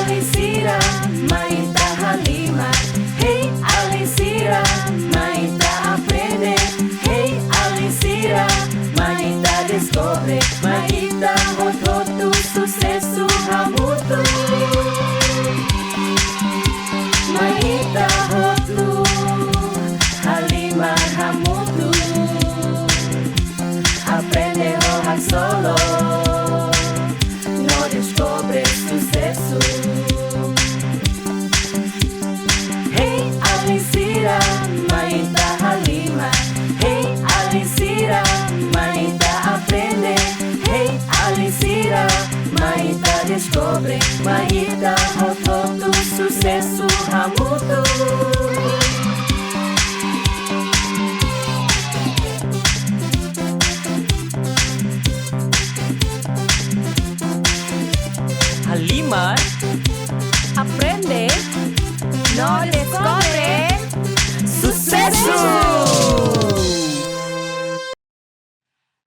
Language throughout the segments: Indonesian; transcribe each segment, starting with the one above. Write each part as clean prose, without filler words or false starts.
Alisira, maita Halima. Hey Alisira, maita aprende. Hey Alisira, maita descobre. Maita hototu sucesso hamutu. Maita hotu Halima hamutu. Aprende hoja solo. No descobre sucesso. Hey Alisira, maita Halima. Hey Alisira, maita aprende. Hey Alisira, maita descobre. Maita hototu sucesso hamutu. Halima, Aprende, no descobre. sucesso!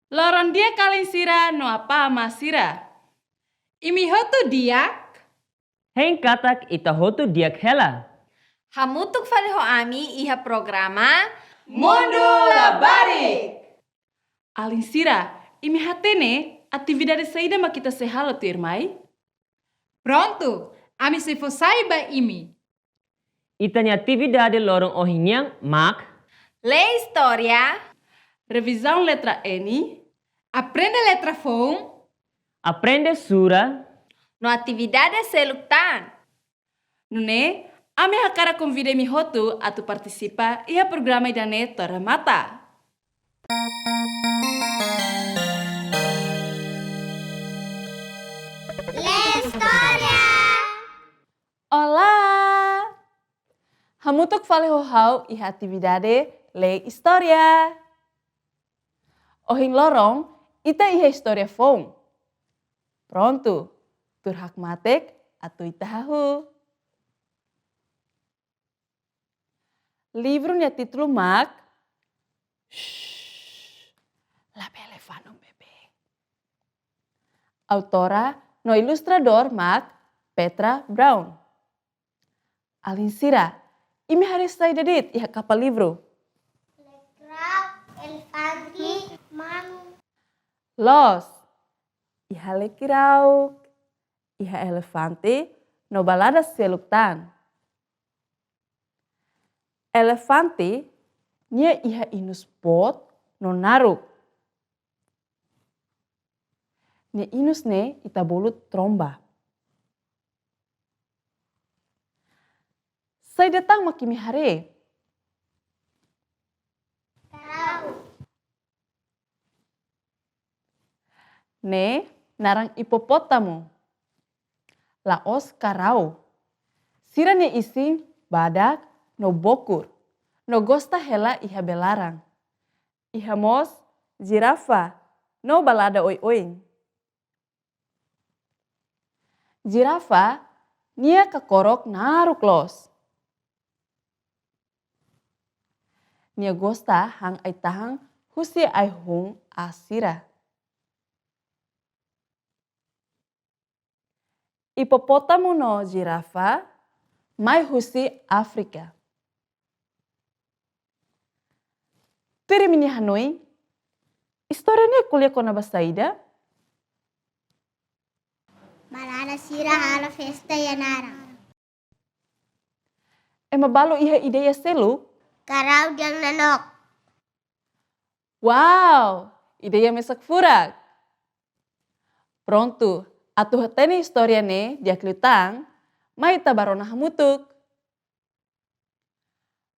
Loron dia kalinsira no apa masira. Imihotu diak. Heng katak ita hotu diak hela. Hamutuk faleho ami iha programa Mundo Labari. Alinsira, imi hatene atividade saída makita sehalo tu irmai. Pronto, ami se saiba imi. Itanya atividade lorong ohinyang mak. Le História. Revisão letra N. Aprende letra fon. Aprende sura. No atividade seluktan. Nune, ame hakara convida mi hotu atu participa ia programa idane Tora Mata. Olá! Hamutuk faleho hau iha atividade Le História. Ohing lorong, ita iha história fong. Pronto, turhak matek atu itahahu. Livro nya título mak. La Elefante bebê. Autora no ilustrador mak Petra Brown. Alinsira, imi hari stay dedit iha kapal livro. Elefante, manu. Los, iha lekirauk, iha elefante no balada seluktan. Elefante nia iha inus pot no naruk. Nia inus ne ita bolut tromba. Sai datang makimi hare. Ne narang hipopotamo. Laos karau. Sira ne ising badak no bokur. No gosta hela iha belarang. Iha mos jirafa no balada oi-oing. Jirafa nia kakorok naruk los. Nia gosta hang ai tahang husi ai hung asira. Hipopotamo no jirafa mai husi Afrika. Tiri mini Hanoi, historianya kuliah kona basaida? Malala sira hala festa yanara. Mabalo iha ideia selu? Karau diang nanok. Wow, ideia mesak furak. Pronto, atu hatene historiane dia klutang, mai tabarona hamutuk.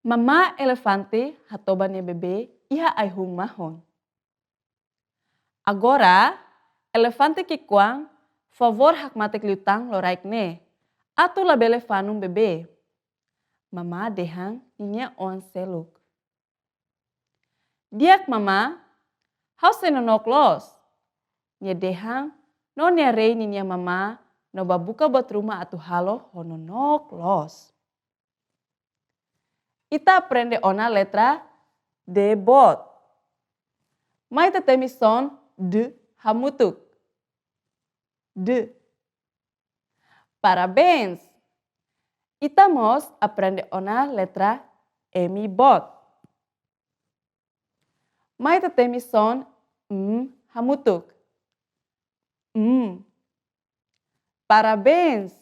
Mama elefante hatobane bebe iha ai hung mahon. Agora, elefante kikuang favor hak mate klutang loraik ne. Atu labele fanum bebe. Mama dehang ninya on seluk. Diak mama, hau senonok los. Nya dehang no nya rei ninya mama no babuka buat rumah atu halo hononok los. Ita aprende ona letra de bot. Mai tetemi son de hamutuk. De. Parabéns! Estamos aprende ona letra M bot. Mai temi son hamutuk. Parabéns!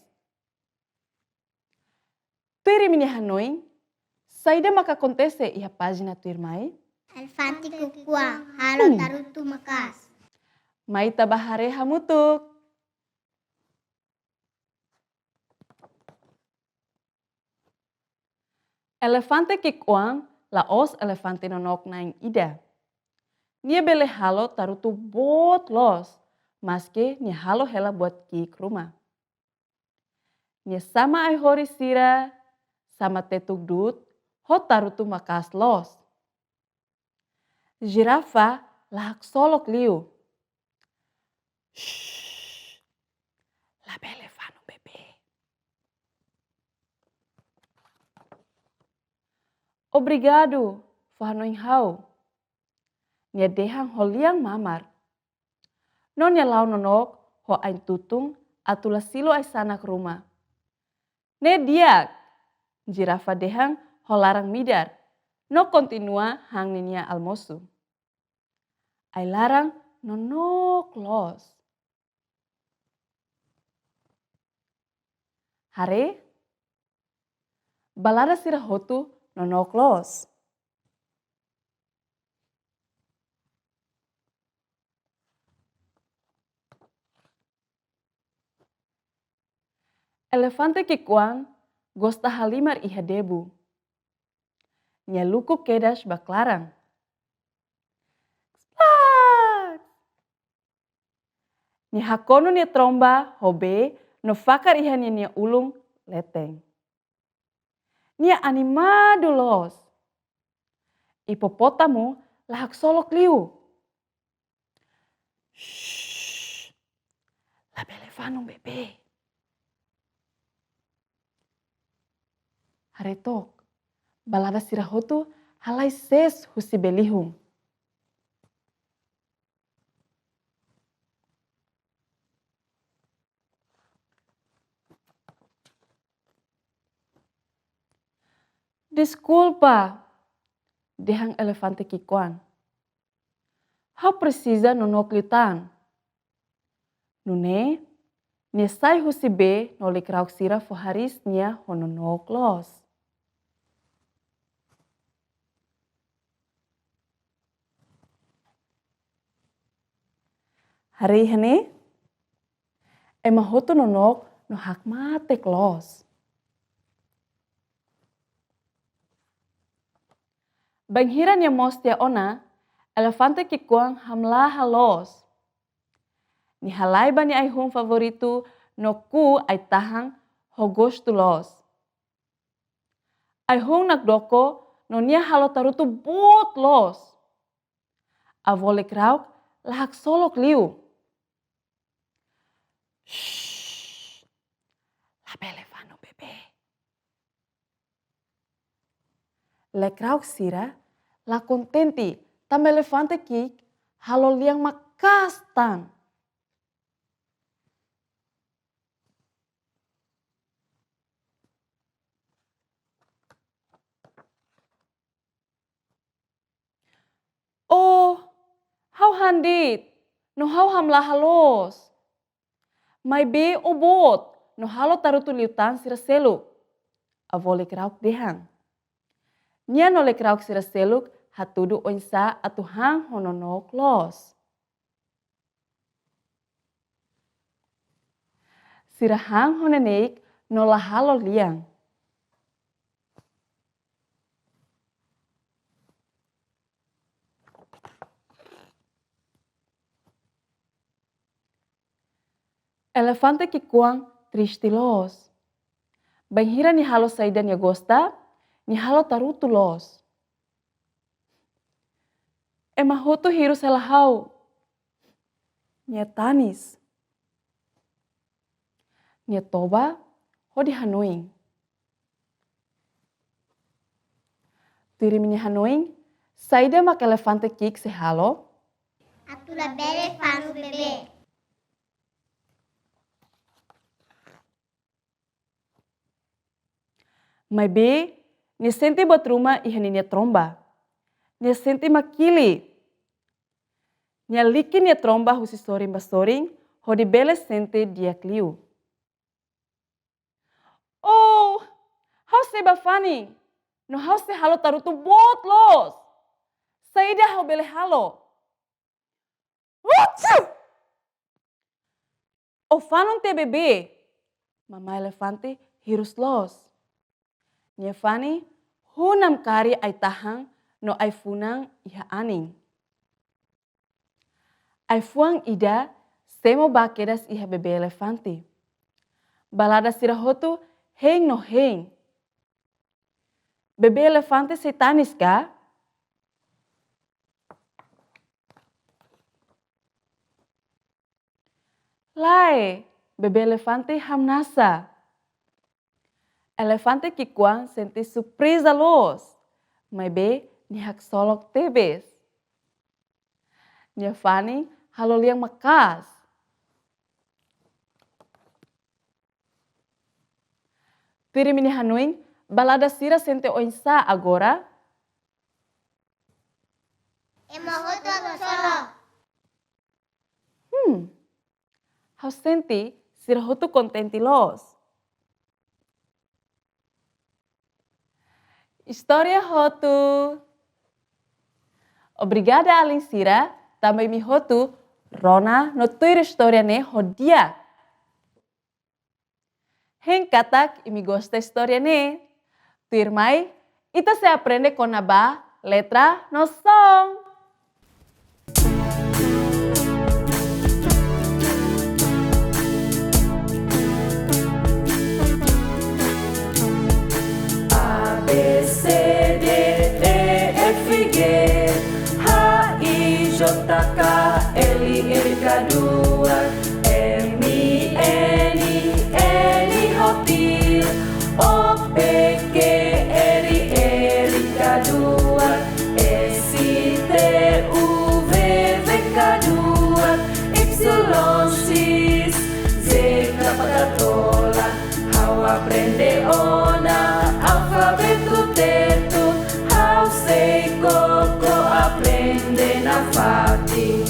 Tuiri minha Hanoi, saída maka acontece e a página tuir mai? Elefante kukuang, halo tarutu makas. Mai tabahare hamutuk. Elefante kikuang laos elefante nonok naing ida. Nia bele halo tarutu bot los, maske nia halo hela buat kik rumah. Nia sama ai hori sira, sama tetuk dut, ho tarutu makas los. Girafa lahak solok liu. Shhh, la bele fanu bebe. Obrigado, fanoing hau. Nia dehang holiang mamar. Non nia lau nonok ho ain tutung atula silo ai sanak rumah. Ne diak, girafa dehang ho larang midar. No kontinua hang ninia almosu. Ai larang nonok los. Hare, balada sira hotu nonok los. Elefante kikuang gosta halimar iha debu. Nia luku kedas baklarang. Splats! Nia hakono nia tromba hobe no fakar iha nia ulung leteng. Nia animado los. Hipopotamu lahak solok liu. Shhh, la belefanung bebe. Haretok, balada sirahotu halai ses husi belihung. Desculpa, dehang elefante kikuan. How precisa nonok litan? Nune, nia sai husi be no likrauk sira fo haris nia hononok los. Hari hene, ema hotu nonok no hak mate los. Banghiran ya mostia ona, elefante kikuang hamla halos. Ni halai bani ai hum favoritu no ku ai tahang hogostu los. Ai hum nak doko no nia halo tarutu bot los. Avole krauk lahak solok liu. Shhh, la belefano bebe. Le krauk sira, la contenti tam elefante kik halo liang makastan. Oh, how handit, no how hamla halos. Mai be obot, no halo tarutu liutan sira seluk. Avole krauk dehang. Nia no le krauk sira seluk hatudu oinsa atu hang hononok los. Sira hang honeneik no la halo liang. Elefante kikuang triste los. Banghira ni halo saida ni gosta, ni halo tarutu los. Ema hotu hiru selahau. Nia tanis. Nia toba ho di hanoing. Tiri mini hanoing, saida mak elefante kik se halo. Atula bele fanu bebe. Mas be, nia sente buat rumah iha nia tromba. Nia sente makili. Nia likin nia tromba husi soring ho di bele sente dia kliu. Oh, how se bafani? No how se halo tarutu bot los. Saida how bele halo. Wutsu! O fanon te bebe. Mama elefante hirus los. Nia fani hunam kari ai tahang no ai funang iha aning. Ai fuang ida semo bakedas iha bebe elefante. Balada sirahotu heng no heng. Bebe elefante setanis ka? Lai, bebe elefante hamnasa. Elefante kikuang sente surpresa los. Mas be nihak solok tebes. Nia fani halo liang makas. Tiri mini hanuing balada sira sente oinsa agora. Emahoto solo. Hau sente sira hotu contenti los. História hotu. Obrigada Alin Sira, também mi hotu Rona no tuir história ne hodia. Hen katak e me gosta história ne. Tuir mai, ita se aprende com a ba letra no som. B, C, D, E, F, G, H, I, J, K, L, M, K, 2, M, I, N, N, O, P, O, P, Q, R, R, K, 2, S, T, U, V, V, K, 2, Y, X, Z, Kapakatola, How aprende ona, alfabeto teto, How sei coco, aprende na fati.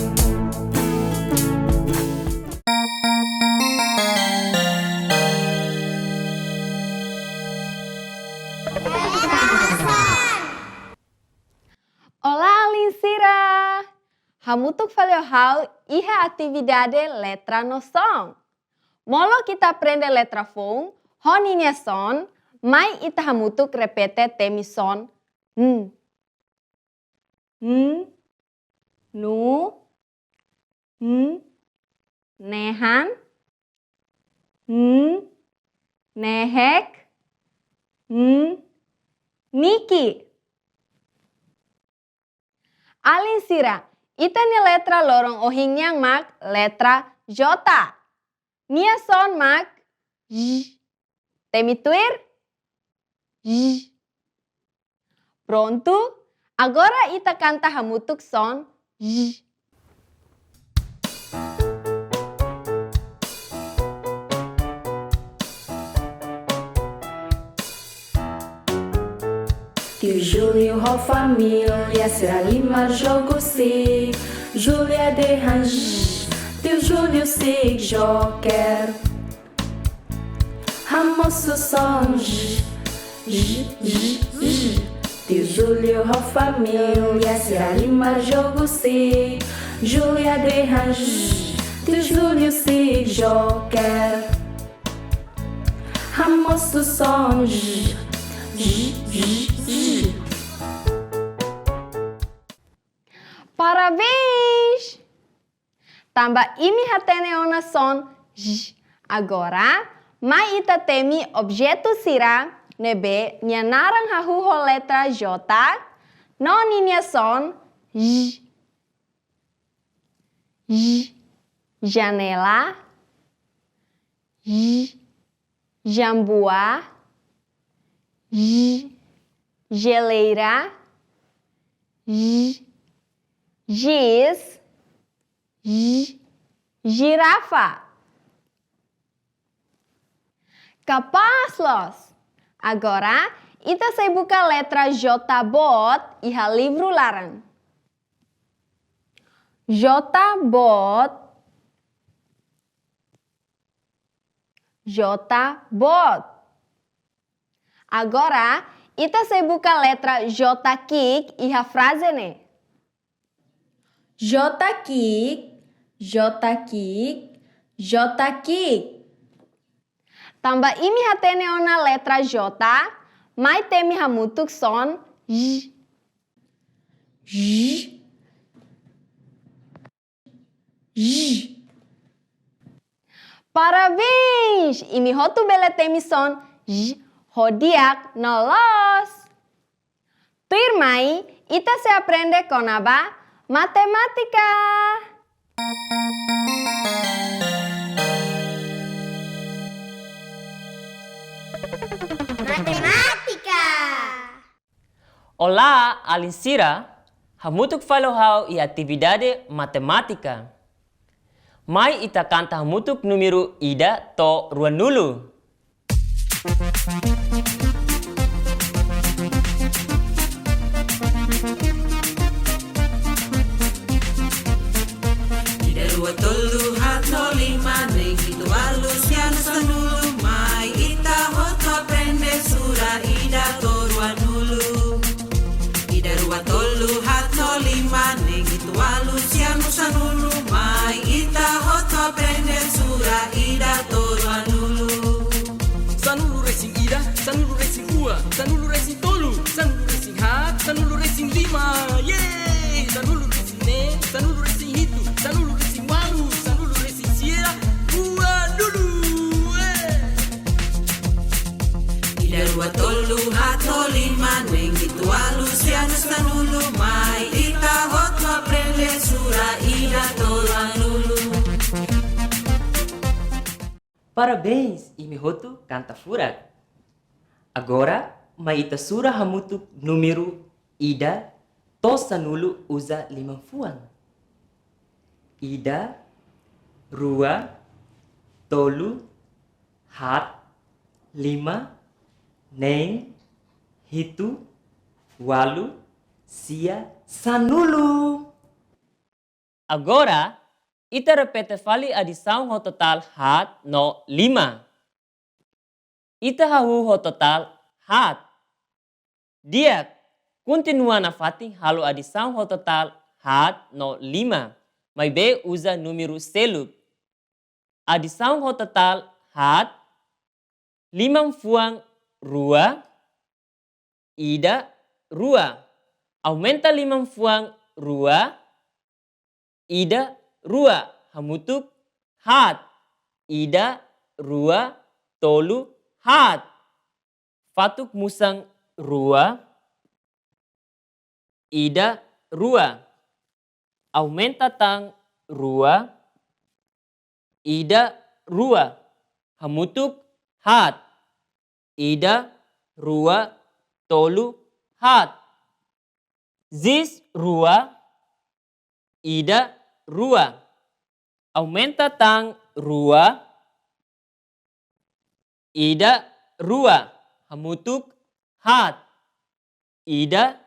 Olá, Linsira! Hamutuk falou how iha atividade letra no som. Molo kita aprende letra fon, honinya son, mai ita hamutuk repete temi son. Nu, nehan, nehek, niki. Alin Sira, ita ni letra lorong ohing yang mak letra jota. Nia son mak j. Temi tuir j. Pronto? Agora ita canta hamutuk son j. Tio Júlio, ho família, será lima jogo si. Júlia de ranj, tio Júlio sig joker. Ramoço som j, j, j, j. Tio Júlio, ho família, será lima jogo si. Júlia de ranj, tio Júlio sig joker. Ramoço som j, j, j, j. Parabéns! Tambah imi hatene ona son j. Agora, mai ita temi objeto sira nebe nia narang hahuho letra jota, no ninia son j. J. Janela, j. Jambuá, j. Geleira, j. Giz, j. Girafa. Capaz, los! Agora, ita se buka letra J bot iha livro larang. J bot. J bot. Agora, ita se buka letra J kik iha frase ne. J kik, J kik, J kik. Tambah imi hatene ona letra J, mai temi hamutuk son J. J, J. Parabéns! Imi hotu bele temi son J, hodiak nolos. Turmai, ita se aprende con aba matemática. Matemática. Olá, Alinsira. Hamutuk falohau e atividade matemática. Mai ita kanta hamutuk número ida to ruanulu. Ida rua tolu hatno lima neng itu alus yang sanulu mai ita hoto aprende sura ida to ruanulu. Ida rua tolu hatno lima neng itu alus yang sanulu mai ita hoto aprende sura ida to ruanulu. Sanulu racing ida, sanulu racing ua, sanulu racing tolu, sanulu racing hat, sanulu racing lima, yeay! Sanulu racing ne, sanulu racing hitu, sanulu racing walu, sanulu racing sierra, ua dulu, Ida rua tolu hatno lima neng itu alus yang sanulu mai ita hoto aprende sura ida to ruanulu. Parabéns, imihotu canta furak. Agora, mai ita sura hamutuk número ida to sanulu usa limang fuang. Ida, rua, tolu, hat, lima, neng, hitu, walu, sia, sanulu. Agora, ita repete fali adição ho total hat no 5. Ita hahu ho total hat. Dia continua na fating halo adição ho total hat no 5. Mas B usa número selup. Adição ho total hat 5 fuang rua. Ida rua. Aumenta 5 fuang rua. Ida rua, hamutuk hat. Ida rua, tolu hat. Fatuk musang rua. Ida rua. Aumenta tang rua. Ida rua, hamutuk hat. Ida rua, tolu hat. Zis rua. Ida rua. Aumenta tang rua. Ida rua. Hamutuk hat. Ida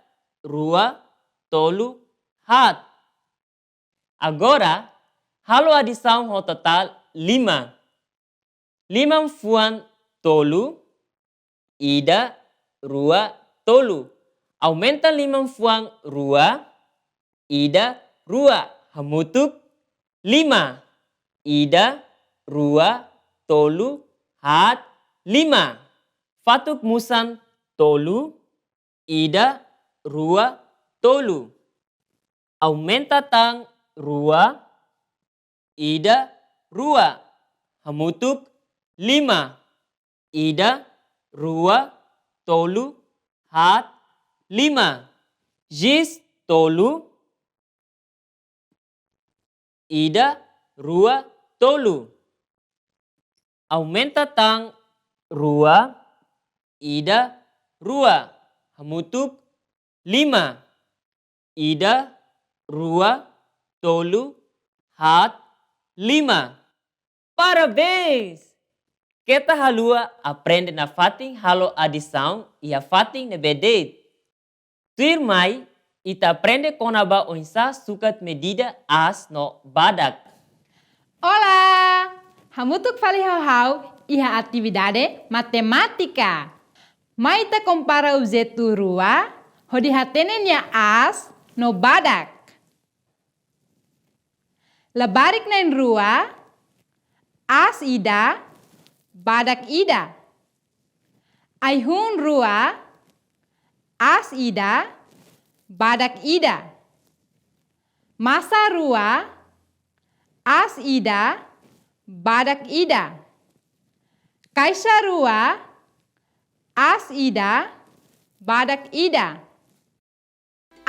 rua. Tolu hat. Agora, halo adição ho total 5. 5 fuan tolu. Ida rua tolu. Aumenta 5 fuang rua. Ida rua. Hamutuk 5. Ida rua tolu hat 5. Fatuk musan tolu. Ida rua tolu. Aumenta tang rua. Ida rua. Hamutuk 5. Ida rua tolu hat 5. Jis tolu. Ida rua tolu. Aumenta tang rua. Ida rua. Hamutuk 5. Ida rua tolu hat 5. Parabéns! Kita halua aprende na fating halo adição e a fating na bedeit. Tuir mai, ita aprende konaba onsa sukat medida as no badak. Olá! Hamutuk fali hau iha atividade matemática. Maita compara objeto rua, hodi hatenenya as no badak. Labarik nain rua, as ida, badak ida. Aihun rua, as ida, badak ida. Masa rua, as ida, badak ida. Kaisa rua, as ida, badak ida.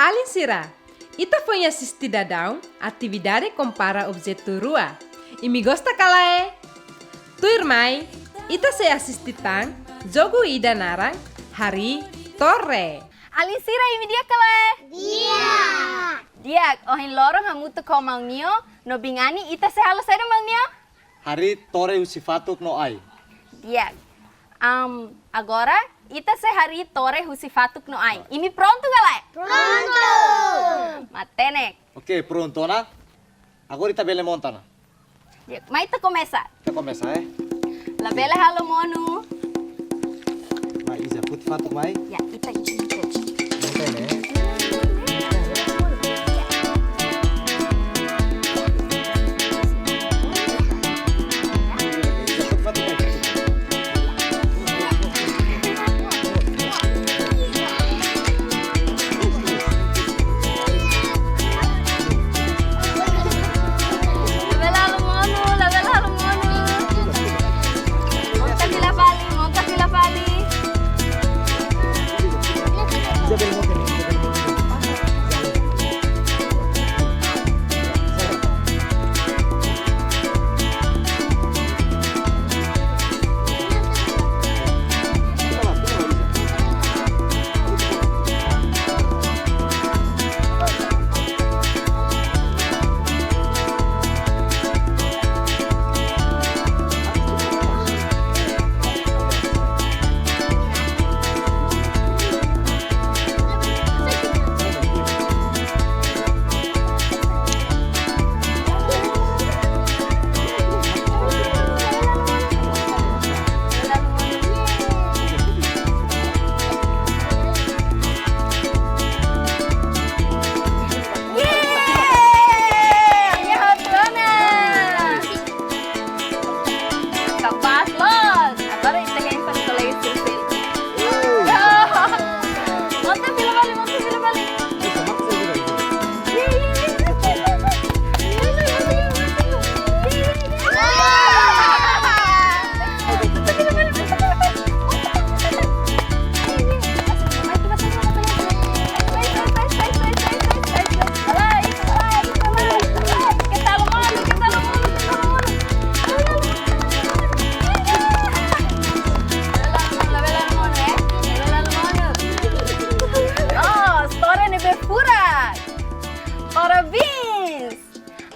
Alinsira, ita foi assistida a atividade compara objeto rua. E me gosta kalae. Tu irmai, ita se assistitan jogo ida narang hari torre. Alinsira imi dia kale. Dia. Diak, ohin lorong hamutu ko mangnio, no bingani ita se halo seda mangnio? Hari tore usifatuk no ai. Diak. Agora ita se hari tore husifatuk no ai. Imi pronto kale? Pronto. Matenek. Ok, pronto na? Agora ita bele montana. Diak, mai ita começa. Ita começa, La bele halo monu. Mai isa put fatuk mai. Ya, ita. Montana, Isa put fatuk mai. La bele halo monu. Monta sila fali, monta sila fali. Isa bele montana.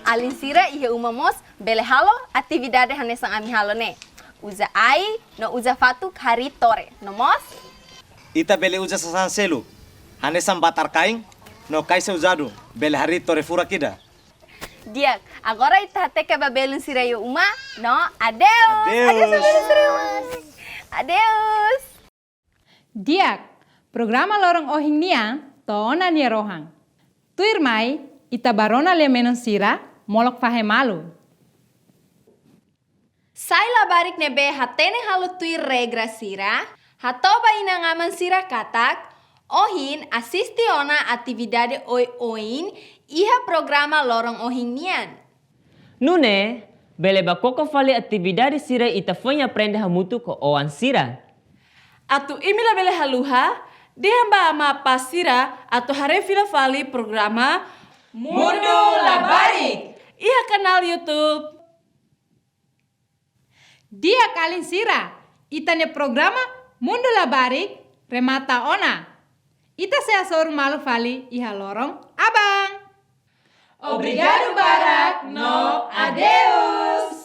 Alinsira ihe umamos bele halo atividade hanesang ami halo ne. Uza ai no uza fatuk hari tore. Nomos? Ita bele uja sasan selu. Hanesam batar kaing no kaisa usado bele hari tore fura kida. Diak, agora ita teke babelun sirayo uma. No, adeus. Adeus. Adeus. Adeus. Diak, programa lorong ohing nia, toona nia rohang. Tu irmai, ita barona le menon sira, molok fahemalu. Sai labarik nebe hatene halo tui regra sira, hatoba inangaman sira katak, ohin asisti ona atividade oin iha programa lorong ohing nian. Nune, bele bakoko fale atividade sira ita foi aprende hamutu ko oan sira. Atu imila bele haluha, dihamba ama pasira atau hare fila fali programa Mundo Labarik. Iya kanal YouTube. Dia kalin sira, itanya programa Mundo Labarik remata ona. Ita se asor malu fali iha lorong abang. Obrigado Barak, no adeus.